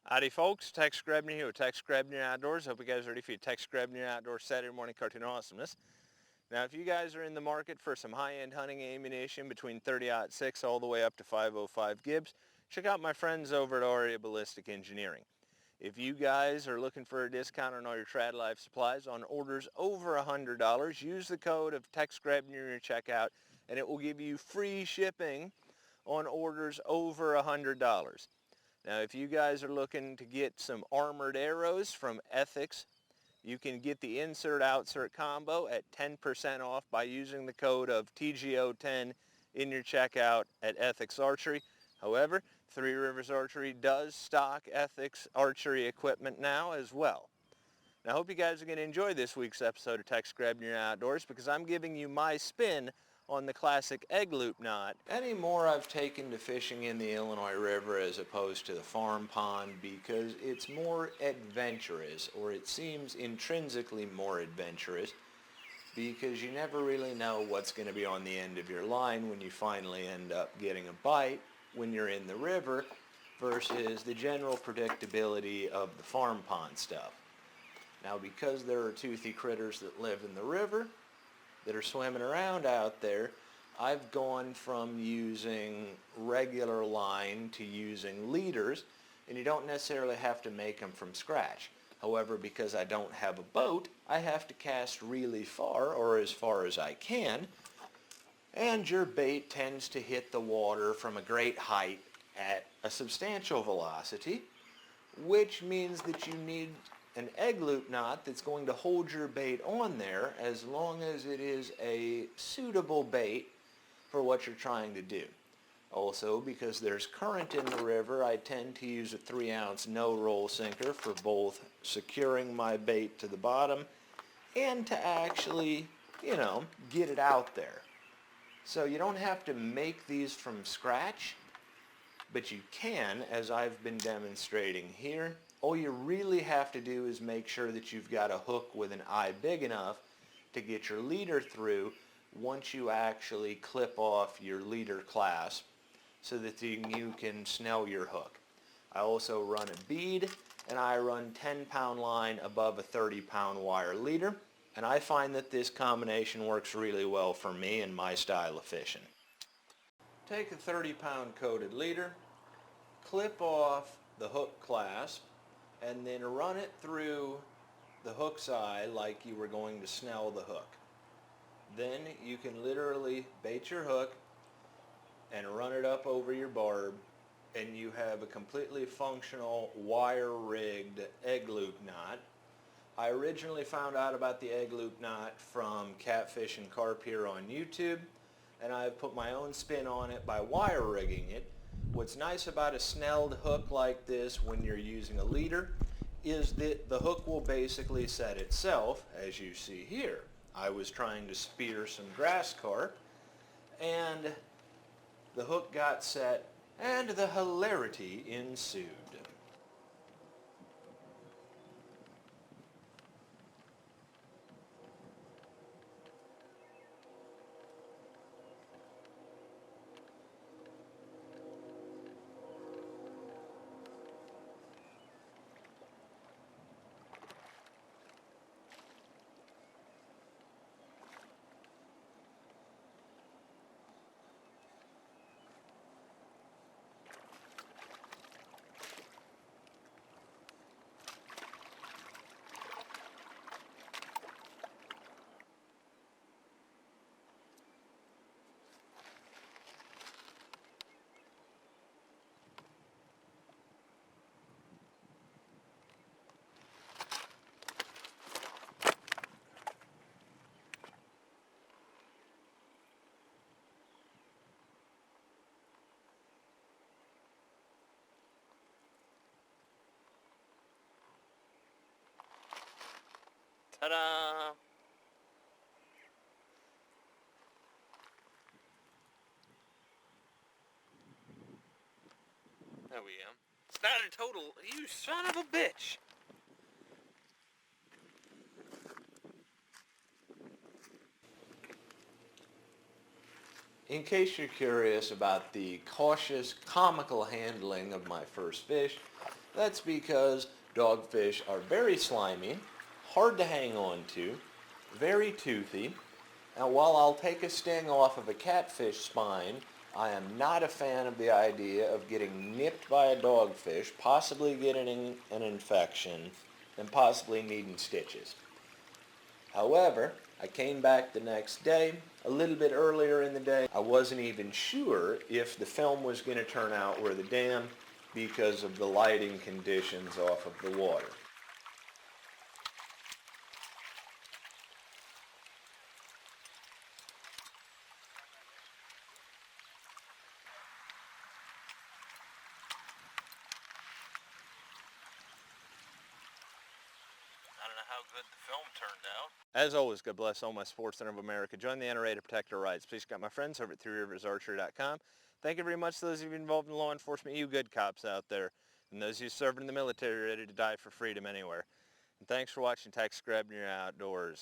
Howdy folks, Tex Grebner here with Tex Grebner Outdoors. Hope you guys are ready for your Tex Grebner Outdoors Saturday morning cartoon awesomeness. Now if you guys are in the market for some high-end hunting ammunition between 30-06 all the way up to 505 Gibbs, check out my friends over at Aria Ballistic Engineering. If you guys are looking for a discount on all your Trad Life supplies on orders over $100, use the code of Tex Grebner in your checkout and it will give you free shipping on orders over $100. Now, if you guys are looking to get some armored arrows from Ethics, you can get the insert-outsert combo at 10% off by using the code of TGO10 in your checkout at Ethics Archery. However, Three Rivers Archery does stock Ethics Archery equipment now as well. Now, I hope you guys are going to enjoy this week's episode of Tex Grebner Outdoors because I'm giving you my spin on the classic egg loop knot. Anymore I've taken to fishing in the Illinois River as opposed to the farm pond because it's more adventurous, or it seems intrinsically more adventurous, because you never really know what's going to be on the end of your line when you finally end up getting a bite when you're in the river versus the general predictability of the farm pond stuff. Now, because there are toothy critters that live in the river that are swimming around out there, I've gone from using regular line to using leaders, and you don't necessarily have to make them from scratch. However, because I don't have a boat, I have to cast really far, or as far as I can, and your bait tends to hit the water from a great height at a substantial velocity, which means that you need an egg loop knot that's going to hold your bait on there as long as it is a suitable bait for what you're trying to do. Also, because there's current in the river, I tend to use a 3-ounce no-roll sinker for both securing my bait to the bottom and to actually, get it out there. So you don't have to make these from scratch, but you can, as I've been demonstrating here. All you really have to do is make sure that you've got a hook with an eye big enough to get your leader through once you actually clip off your leader clasp so that you can snell your hook. I also run a bead, and I run 10-pound line above a 30-pound wire leader, and I find that this combination works really well for me and my style of fishing. Take a 30-pound coated leader, clip off the hook clasp, and then run it through the hook's eye like you were going to snell the hook. Then you can literally bait your hook and run it up over your barb, and you have a completely functional wire-rigged egg loop knot. I originally found out about the egg loop knot from Catfish and Carp here on YouTube, and I've put my own spin on it by wire rigging it. What's nice about a snelled hook like this when you're using a leader is that the hook will basically set itself, as you see here. I was trying to spear some grass carp, and the hook got set, and the hilarity ensued. Ta-da! There we go. It's not a total, you son of a bitch! In case you're curious about the cautious, comical handling of my first fish, That's because dogfish are very slimy, hard to hang on to, very toothy, and while I'll take a sting off of a catfish spine, I am not a fan of the idea of getting nipped by a dogfish, possibly getting an infection, and possibly needing stitches. However, I came back the next day, a little bit earlier in the day. I wasn't even sure if the film was going to turn out worth a damn because of the lighting conditions off of the water. I don't know how good the film turned out. As always, God bless all my sports center of America. Join the NRA to protect our rights. Please got my friends over at threeriversarchery.com. Thank you very much to those of you involved in law enforcement, you good cops out there, and those of you serving in the military ready to die for freedom anywhere. And thanks for watching Tex Grebner Outdoors.